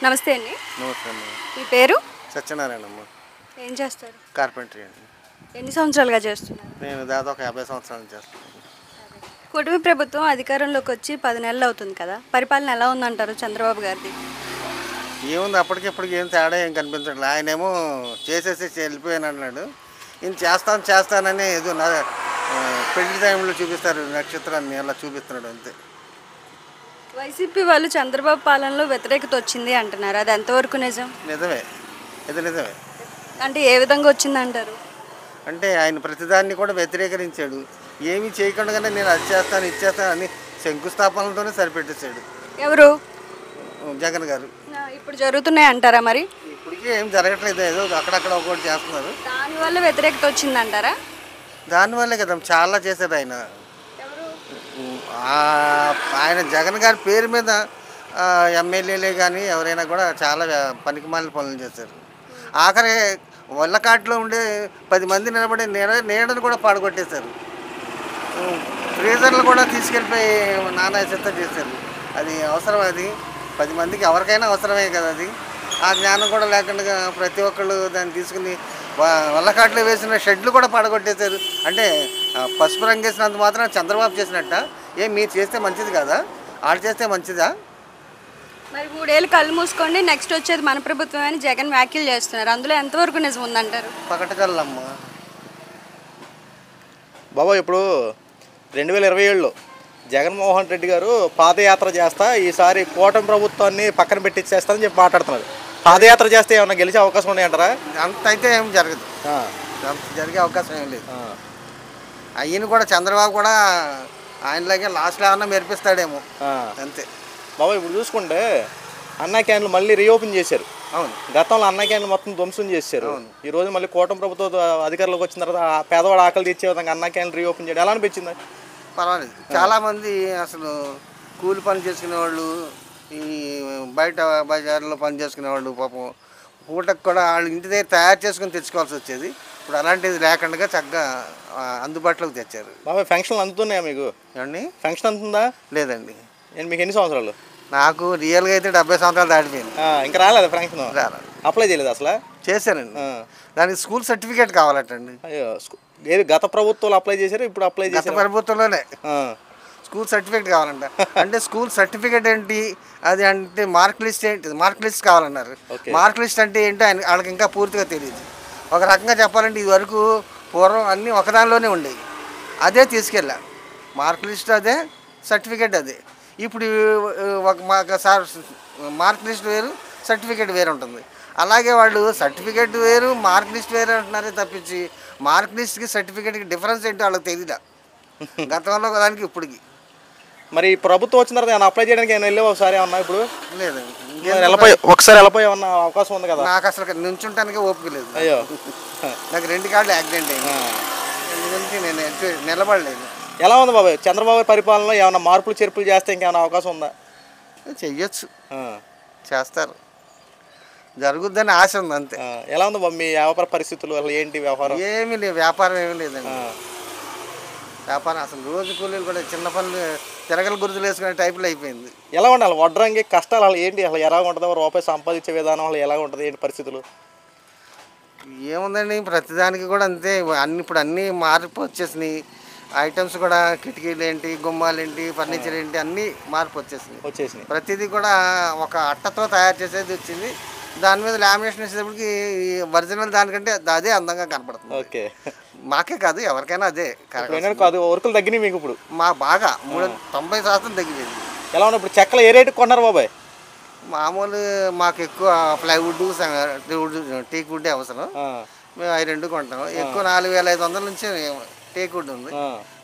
నమస్తే అండి. నమస్తే అమ్మ. మీ పేరు? సత్యనారాయణమ్మ. ఏం చేస్తారు? కార్పెంటరీ అండి. ఎన్ని సంవత్సరాలుగా చేస్తున్నారు? నేను దాదాపు 50 సంవత్సరాల నుంచి చేస్తున్నాను. కూటమి ప్రభుత్వం అధికారంలోకి వచ్చి 10 నెలలు అవుతుంది కదా, పరిపాలన ఎలా ఉందంటారు చంద్రబాబు గారిది? ఏముంది, అప్పటికిప్పటికి ఏం తేడా ఏం కనిపించట్లేదు. ఆయనేమో చేసేసి వెళ్ళిపోయాను అన్నాడు. ఈయన చేస్తానని ఏదో పెళ్లి టైంలో చూపిస్తారు నక్షత్రాన్ని, అలా చూపిస్తున్నాడు అంతే. వైసీపీ వాళ్ళు చంద్రబాబు పాలనలో వ్యతిరేకత వచ్చింది అంటున్నారు, అది ఎంతవరకు నిజం? నిజమే, ఇది నిజమే. అంటే ఏ విధంగా వచ్చిందంటారు? అంటే ఆయన ప్రతిదాన్ని కూడా వ్యతిరేకరించాడు. ఏమీ చేయకుండానే నేను అది చేస్తాను ఇది చేస్తాను అని శంకుస్థాపనలతోనే సరిపెట్టేశాడు ఎవరు? జగన్ గారు. ఇప్పుడు జరుగుతున్నాయి అంటారా మరి? ఇప్పటికీ ఏం జరగట్లేదు, ఏదో అక్కడక్కడ ఒకటి చేస్తున్నారు. దానివల్ల వ్యతిరేకత వచ్చిందంటారా? దానివల్లే కదా చాలా చేశాడు ఆయన. ఆయన జగన్ గారి పేరు మీద ఎమ్మెల్యేలే కానీ ఎవరైనా కూడా చాలా పనికిమాలిన పనులు చేశారు. ఆఖరి వల్లకాట్లో ఉండే 10 మంది నిలబడే నీడను కూడా పాడుకొట్టేశారు. ఫ్రీజర్లు కూడా తీసుకెళ్ళిపోయి నానా చెత్త చేశారు. అది అవసరం, అది 10 మందికి ఎవరికైనా అవసరమే కదా అది. ఆ జ్ఞానం కూడా లేకుండా ప్రతి ఒక్కళ్ళు దాన్ని తీసుకుని వల్లకాట్లో వేసిన షెడ్లు కూడా పాడగొట్టేశారు. అంటే పసుపు రంగు వేసినంత మాత్రం చంద్రబాబు చేసినట్ట ఏం మీరు చేస్తే మంచిది కదా, వాళ్ళు చేస్తే మంచిదా? మరి 3 ఏళ్ళు కళ్ళు మూసుకోండి, నెక్స్ట్ వచ్చేది మన ప్రభుత్వం అని జగన్ వ్యాఖ్యలు చేస్తున్నారు, అందులో ఎంతవరకు నిజం ఉందంటారు? పకటకల్లమ్మ బాబా. ఇప్పుడు 2027లో జగన్మోహన్ రెడ్డి గారు పాదయాత్ర చేస్తా ఈసారి కూటమి ప్రభుత్వాన్ని పక్కన పెట్టిచ్చేస్తానని చెప్పి మాట్లాడుతున్నారు. పాదయాత్ర చేస్తే ఏమన్నా గెలిచే అవకాశం ఉన్నాయంటారా? అంత అయితే ఏం జరగదు, అంత జరిగే అవకాశం ఏం లేదు. అయ్యని కూడా చంద్రబాబు కూడా ఆయనలాగే లాస్ట్లో ఏమన్నా మెరిపిస్తాడేమో అంతే. బాబా ఇప్పుడు చూసుకుంటే అన్నా క్యాన్లు మళ్ళీ రీఓపెన్ చేశారు. అవును, గతంలో అన్నా క్యాన్లు మొత్తం ధ్వంసం చేశారు. ఈ రోజు మళ్ళీ కూటమి ప్రభుత్వం అధికారంలోకి వచ్చిన తర్వాత పేదవాడు ఆకలి తీర్చే విధంగా అన్నా క్యాన్లు రీఓపెన్ చేయడం ఎలా అనిపించింది? పర్వాలేదు. చాలామంది అసలు కూలి పని చేసుకునే వాళ్ళు, ఈ బయట బజార్లో పని చేసుకునే వాళ్ళు పాపం పూటకు కూడా వాళ్ళు ఇంటి దగ్గర తయారు చేసుకుని తెచ్చుకోవాల్సి వచ్చేది. ఇప్పుడు అలాంటిది లేకుండా చక్కగా అందుబాటులోకి తెచ్చారు. బాబాయ్ ఫంక్షన్లు అందుతున్నాయా మీకు? ఏమండి, ఫంక్షన్ అందుతుందా? లేదండి. నేను మీకు ఎన్ని సంవత్సరాలు? నాకు రియల్గా అయితే 70 సంవత్సరాలు దాటిపోయింది. ఇంకా రాలేదు ఫంక్షన్? రాలేదు. అప్లై చేయలేదు అసలు? చేశానండి. దానికి స్కూల్ సర్టిఫికేట్ కావాలటండి. అయ్యో, ఏది గత ప్రభుత్వాలు అప్లై చేశారు, ఇప్పుడు అప్లై చేశారు? గత ప్రభుత్వంలోనే స్కూల్ సర్టిఫికేట్ కావాలంట. అంటే స్కూల్ సర్టిఫికేట్ ఏంటి అది అంటే మార్క్ లిస్ట్ ఏంటి, మార్క్ లిస్ట్ కావాలన్నారు. మార్క్ లిస్ట్ అంటే ఏంటో వాళ్ళకి ఇంకా పూర్తిగా తెలియదు. ఒక రకంగా చెప్పాలంటే ఇది వరకు పూర్వం అన్నీ ఒకదానిలోనే ఉండేవి, అదే తీసుకెళ్ళా. మార్క్ లిస్ట్ అదే, సర్టిఫికేట్ అదే. ఇప్పుడు మాకు సార్ మార్క్ లిస్ట్ వేరు, సర్టిఫికేట్ వేరు ఉంటుంది. అలాగే వాళ్ళు సర్టిఫికేట్ వేరు, మార్క్ లిస్ట్ వేరు అంటున్నారే తప్పించి మార్క్ లిస్ట్కి సర్టిఫికేట్కి డిఫరెన్స్ ఏంటో వాళ్ళకి తెలియదా గతంలో దానికి ఇప్పటికి. మరి ప్రభుత్వం వచ్చిన తర్వాత ఏమన్నా అప్లై చేయడానికి ఏమైనా వెళ్ళావు ఒకసారి ఏమన్నా? ఇప్పుడు లేదండి, ఒకసారి వెళ్ళిపోయి ఏమన్నా అవకాశం ఉంది కదా? నాకు అసలు నుంచుంటానికి ఓపిక లేదు. అయ్యో, నాకు 2 కార్డులు యాక్సిడెంట్ అయింది, నేను నిలబడలేదు. ఎలా ఉంది బాబాయ్ చంద్రబాబు పరిపాలనలో? ఏమైనా మార్పులు చేర్పులు చేస్తే ఇంకేమైనా అవకాశం ఉందా? చెయ్యొచ్చు, చేస్తారు, జరుగుద్దని ఆశ ఉంది అంతే. ఎలా ఉంది బాబు మీ వ్యాపార పరిస్థితులు? అసలు ఏంటి వ్యాపారం? ఏమీ లేదు, వ్యాపారం ఏమీ లేదండి. వ్యాపారం అసలు రోజు కూలీలు కూడా చిన్న పనులు తిరగల గుర్తులు వేసుకునే టైపులో అయిపోయింది. ఎలా ఉండాలి వడ్రంగి కష్టాలు అసలు ఏంటి? అసలు ఎలా ఉంటుంది రూపాయి సంపాదించే విధానం? అసలు ఎలా ఉంటుంది, ఏంటి పరిస్థితులు? ఏముందండి, ప్రతిదానికి కూడా అంతే. ఇప్పుడు అన్నీ మార్పు వచ్చేసినాయి. ఐటమ్స్ కూడా కిటికీలు ఏంటి, గుమ్మాలు ఏంటి, ఫర్నిచర్ ఏంటి, అన్నీ మార్పు వచ్చేసినాయి. ప్రతిదీ కూడా ఒక అట్టతో తయారు చేసేది వచ్చింది. దాని మీద లామినేషన్ వేసేటప్పటికి ఒరిజినల్ దానికంటే అదే అందంగా కనపడుతుంది. ఓకే, మాకే కాదు ఎవరికైనా అదే కాదు. వర్కులు తగ్గినాయి మీకు ఇప్పుడు? మా బాగా 90% తగ్గిపోయింది. ఎలా ఉంది ఇప్పుడు? చెక్కలు ఏ రేటుకి కొన్నారు బాబాయ్? మామూలు మాకు ఎక్కువ ప్లైవుడ్, టేక్ వుడ్ అవసరం. మేము అవి 2 కొంటాం. ఎక్కువ 4500 నుంచి టేక్ వుడ్ ఉంది.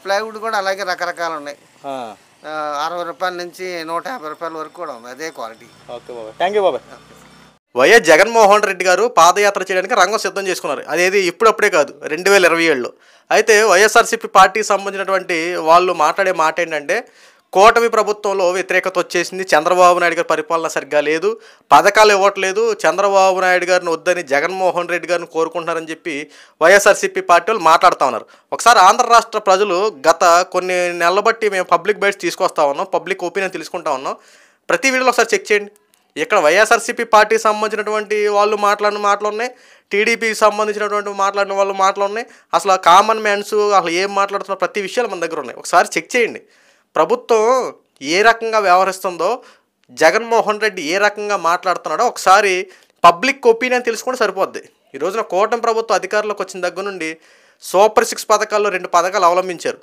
ప్లైవుడ్ కూడా అలాగే రకరకాలు ఉన్నాయి. 60 రూపాయల నుంచి 150 రూపాయల వరకు కూడా ఉంది, అదే క్వాలిటీ. ఓకే బాబాయ్, థ్యాంక్ యూ బాబాయ్. వైఎస్ జగన్మోహన్ రెడ్డి గారు పాదయాత్ర చేయడానికి రంగం సిద్ధం చేసుకున్నారు. అదేది ఇప్పుడప్పుడే కాదు, 2027లో. అయితే వైఎస్ఆర్సీపీ పార్టీకి సంబంధించినటువంటి వాళ్ళు మాట్లాడే మాట ఏంటంటే, కూటమి ప్రభుత్వంలో వ్యతిరేకత వచ్చేసింది, చంద్రబాబు నాయుడు గారి పరిపాలన సరిగ్గా లేదు, పథకాలు ఇవ్వట్లేదు, చంద్రబాబు నాయుడు గారిని వద్దని జగన్మోహన్ రెడ్డి గారిని కోరుకుంటున్నారని చెప్పి వైఎస్ఆర్సీపీ పార్టీ వాళ్ళు మాట్లాడుతూ ఉన్నారు. ఒకసారి ఆంధ్ర రాష్ట్ర ప్రజలు గత కొన్ని నెలల బట్టి మేము పబ్లిక్ బైట్స్ తీసుకొస్తా ఉన్నాం, పబ్లిక్ ఒపీనియన్ తెలుసుకుంటా ఉన్నాం. ప్రతి వీడియోలో ఒకసారి చెక్ చేయండి. ఇక్కడ వైఎస్ఆర్సీపీ పార్టీకి సంబంధించినటువంటి వాళ్ళు మాట్లాడిన మాటలు ఉన్నాయి, టీడీపీకి సంబంధించినటువంటి మాట్లాడిన వాళ్ళు మాటలు ఉన్నాయి. అసలు కామన్ మ్యాన్స్ అసలు ఏం మాట్లాడుతున్నారు ప్రతి విషయాలు మన దగ్గర ఉన్నాయి. ఒకసారి చెక్ చేయండి. ప్రభుత్వం ఏ రకంగా వ్యవహరిస్తుందో, జగన్మోహన్ రెడ్డి ఏ రకంగా మాట్లాడుతున్నాడో ఒకసారి పబ్లిక్ ఒపీనియన్ తెలుసుకుంటే సరిపోద్ది. ఈ రోజున కూటమి ప్రభుత్వం అధికారంలోకి వచ్చిన దగ్గర నుండి సూపర్ 6 పథకాల్లో 2 పథకాలు అవలంబించారు.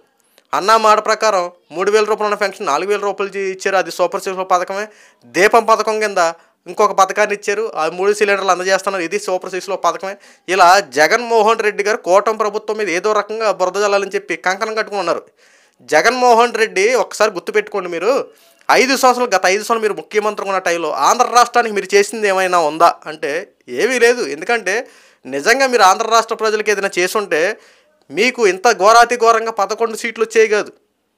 అన్నా మాట ప్రకారం 3,000 రూపాయల పెన్షన్ 4,000 రూపాయలు ఇచ్చారు, అది సూపర్ 6 పథకమే. దీపం పథకం కింద ఇంకొక పథకాన్ని ఇచ్చారు, ఆ 3 సిలిండర్లు అందజేస్తున్నారు, ఇది సూపర్ 6లో పథకమే. ఇలా జగన్మోహన్ రెడ్డి గారు కూటమి ప్రభుత్వం మీద ఏదో రకంగా బురద జల్లాలని చెప్పి కంకణం కట్టుకుని ఉన్నారు. జగన్మోహన్ రెడ్డి ఒకసారి గుర్తుపెట్టుకోండి, మీరు గత 5 సంవత్సరాలు మీరు ముఖ్యమంత్రి ఉన్న టైంలో ఆంధ్ర రాష్ట్రానికి మీరు చేసింది ఏమైనా ఉందా అంటే ఏమీ లేదు. ఎందుకంటే నిజంగా మీరు ఆంధ్ర రాష్ట్ర ప్రజలకు ఏదైనా చేసుంటే మీకు ఇంత ఘోరాతి ఘోరంగా 11 సీట్లు వచ్చేవి కాదు.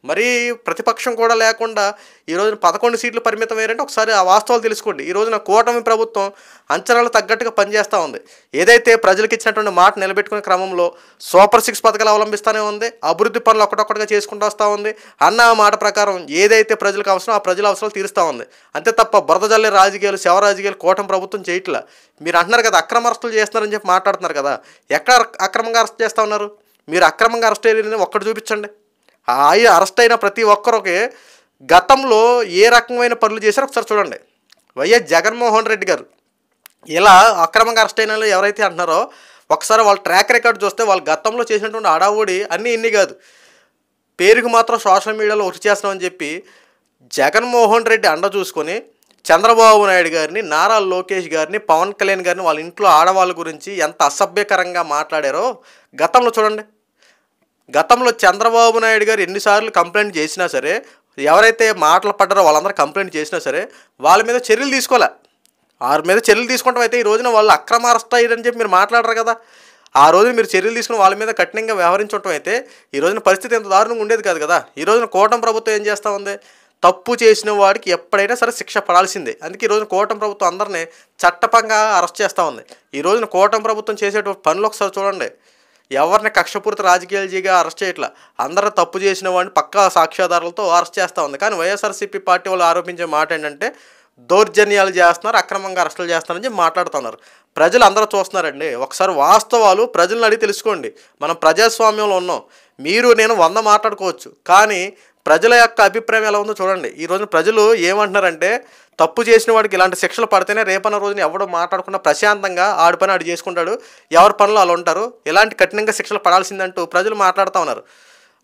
మరీ ప్రతిపక్షం కూడా లేకుండా ఈ రోజున 11 సీట్లు పరిమితం అయ్యారంటే ఒకసారి ఆ వాస్తవాలు తెలుసుకోండి. ఈ రోజున కూటమి ప్రభుత్వం అంచనాలు తగ్గట్టుగా పనిచేస్తూ ఉంది. ఏదైతే ప్రజలకు ఇచ్చినటువంటి మాట నిలబెట్టుకునే క్రమంలో సూపర్ 6 పథకాలు అవలంబిస్తూనే ఉంది, అభివృద్ధి పనులు ఒక్కటొక్కటిగా చేసుకుంటూ వస్తూ ఉంది. అన్న మాట ప్రకారం ఏదైతే ప్రజలకు అవసరం ఆ ప్రజల అవసరాలు తీరుస్తూ ఉంది. అంతే తప్ప బురద జల్లే రాజకీయాలు, శవ రాజకీయాలు కూటమి ప్రభుత్వం చేయట్లా. మీరు అంటున్నారు కదా అక్రమ అరెస్టులు చేస్తున్నారని చెప్పి మాట్లాడుతున్నారు కదా, ఎక్కడ అక్రమంగా అరెస్ట్ చేస్తూ ఉన్నారు? మీరు అక్రమంగా అరెస్ట్ అయ్యేది ఒక్కటి చూపించండి. అరెస్ట్ అయిన ప్రతి ఒక్కరికి గతంలో ఏ రకమైన పనులు చేశారో ఒకసారి చూడండి. వైఎస్ జగన్మోహన్ రెడ్డి గారు ఇలా అక్రమంగా అరెస్ట్ అయిన ఎవరైతే అంటున్నారో ఒకసారి వాళ్ళ ట్రాక్ రికార్డ్ చూస్తే వాళ్ళు గతంలో చేసినటువంటి హడావుడి అన్నీ ఇన్ని కాదు. పేరుకు మాత్రం సోషల్ మీడియాలో వర్క్ చేస్తున్నామని చెప్పి జగన్మోహన్ రెడ్డి అండ చూసుకొని చంద్రబాబు నాయుడు గారిని, నారా లోకేష్ గారిని, పవన్ కళ్యాణ్ గారిని వాళ్ళ ఇంట్లో ఆడవాళ్ళ గురించి ఎంత అసభ్యకరంగా మాట్లాడారో గతంలో చూడండి. గతంలో చంద్రబాబు నాయుడు గారు ఎన్నిసార్లు కంప్లైంట్ చేసినా సరే, ఎవరైతే మాటలు పడ్డారో వాళ్ళందరూ కంప్లైంట్ చేసినా సరే వాళ్ళ మీద చర్యలు తీసుకోలే. వారి మీద చర్యలు తీసుకుంటాం అయితే ఈ రోజున వాళ్ళు అక్రమ అరెస్ట్ అయ్యారని చెప్పి మీరు మాట్లాడరు కదా. ఆ రోజున మీరు చర్యలు తీసుకుని వాళ్ళ మీద కఠినంగా వ్యవహరించడం అయితే ఈ రోజున పరిస్థితి ఎంత దారుణంగా ఉండేది కాదు కదా. ఈ రోజున కూటమి ప్రభుత్వం ఏం చేస్తూ ఉంది? తప్పు చేసిన వాడికి ఎప్పుడైనా సరే శిక్ష పడాల్సిందే. అందుకే ఈ రోజున కూటమి ప్రభుత్వం అందరినీ చట్టపరంగా అరెస్ట్ చేస్తూ ఉంది. ఈ రోజున కూటమి ప్రభుత్వం చేసేటువంటి పనులు ఒకసారి చూడండి. ఎవరిని కక్షపూరిత రాజకీయాలుగా అరెస్ట్ చేయట్లా, అందరూ తప్పు చేసిన వాడిని పక్కా సాక్ష్యాధారాలతో అరెస్ట్ చేస్తూ ఉంది. కానీ వైఎస్ఆర్సీపీ పార్టీ వాళ్ళు ఆరోపించే మాట ఏంటంటే దౌర్జన్యాలు చేస్తున్నారు, అక్రమంగా అరెస్టులు చేస్తున్నారని చెప్పి మాట్లాడుతున్నారు. ప్రజలు అందరూ చూస్తున్నారండి. ఒకసారి వాస్తవాలు ప్రజలను అడిగి తెలుసుకోండి. మనం ప్రజాస్వామ్యంలో ఉన్నాం. మీరు నేను 100 మాట్లాడుకోవచ్చు, కానీ ప్రజల యొక్క అభిప్రాయం ఎలా ఉందో చూడండి. ఈ రోజున ప్రజలు ఏమంటున్నారంటే తప్పు చేసిన వాడికి ఇలాంటి శిక్షలు పడితేనే రేపన్న రోజున ఎవడో మాట్లాడకుండా ప్రశాంతంగా ఆడి పని ఆడు చేసుకుంటాడు, ఎవరి పనులు వాళ్ళు ఉంటారు, ఇలాంటి కఠినంగా శిక్షలు పడాల్సిందంటూ ప్రజలు మాట్లాడుతూ ఉన్నారు.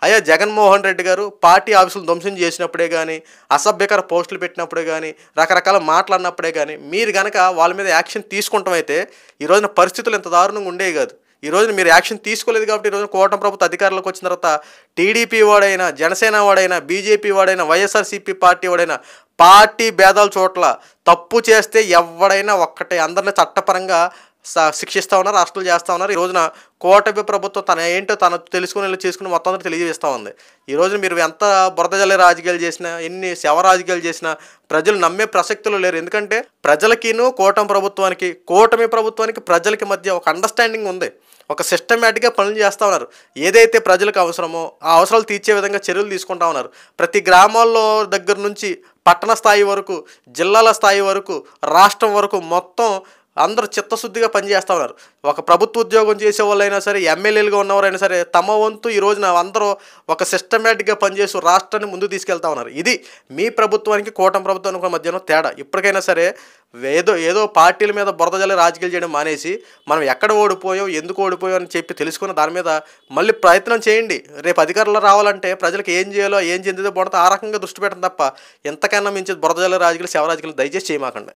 అయ్యా జగన్మోహన్ రెడ్డి గారు పార్టీ ఆఫీసులు ధ్వంసం చేసినప్పుడే కానీ, అసభ్యకర పోస్టులు పెట్టినప్పుడే కానీ, రకరకాల మాట్లాడినప్పుడే కానీ మీరు కనుక వాళ్ళ మీద యాక్షన్ తీసుకుంటాం అయితే ఈ రోజున పరిస్థితులు ఎంత దారుణంగా ఉండేవి కాదు. ఈ రోజున మీరు యాక్షన్ తీసుకోలేదు కాబట్టి ఈ రోజున కూటమి ప్రభుత్వ అధికారంలోకి వచ్చిన తర్వాత టీడీపీ వాడైనా, జనసేన వాడైనా, బీజేపీ వాడైనా, వైఎస్ఆర్సీపీ పార్టీ వాడైనా పార్టీ భేదాలు చోట్ల తప్పు చేస్తే ఎవడైనా ఒక్కటే అందరినీ చట్టపరంగా శిక్షిస్తూ ఉన్నారు, అరెస్టులు చేస్తూ ఉన్నారు. ఈ రోజున కూటమి ప్రభుత్వం తన ఏంటో తను తెలుసుకుని చేసుకుని మొత్తం అందరూ తెలియజేస్తూ ఉంది. ఈ రోజున మీరు ఎంత బురద జల్లే రాజకీయాలు చేసినా, ఎన్ని శవ రాజకీయాలు చేసినా ప్రజలు నమ్మే ప్రసక్తులు లేరు. ఎందుకంటే ప్రజలకిను కూటమి ప్రభుత్వానికి ప్రజలకి మధ్య ఒక అండర్స్టాండింగ్ ఉంది. ఒక సిస్టమేటిక్గా పనులు చేస్తూ ఉన్నారు. ఏదైతే ప్రజలకు అవసరమో ఆ అవసరాలు తీర్చే విధంగా చర్యలు తీసుకుంటూ ఉన్నారు. ప్రతి గ్రామాల్లో దగ్గర నుంచి పట్టణ స్థాయి వరకు, జిల్లాల స్థాయి వరకు, రాష్ట్రం వరకు మొత్తం అందరూ చిత్తశుద్ధిగా పనిచేస్తూ ఉన్నారు. ఒక ప్రభుత్వ ఉద్యోగం చేసే వాళ్ళైనా సరే, ఎమ్మెల్యేలుగా ఉన్నవారైనా సరే తమ వంతు ఈ రోజున అందరూ ఒక సిస్టమేటిక్గా పనిచేసి రాష్ట్రాన్ని ముందుకు తీసుకెళ్తా ఉన్నారు. ఇది మీ ప్రభుత్వానికి కూటమి ప్రభుత్వానికి మధ్యన తేడా. ఇప్పటికైనా సరే ఏదో పార్టీల మీద బురద జల్లే రాజకీయాలు చేయడం మానేసి మనం ఎక్కడ ఓడిపోయాం, ఎందుకు ఓడిపోయాం అని చెప్పి తెలుసుకుని దాని మీద మళ్ళీ ప్రయత్నం చేయండి. రేపు అధికారంలో రావాలంటే ప్రజలకు ఏం చేయాలో, ఏం చెందిదో పడితే ఆ రకంగా దృష్టి పెట్టడం తప్ప ఎంతకైనా మించి బురద జల్లే రాజకీయాలు, శవ రాజకీయాలు దయచేసి చేయమాకండి.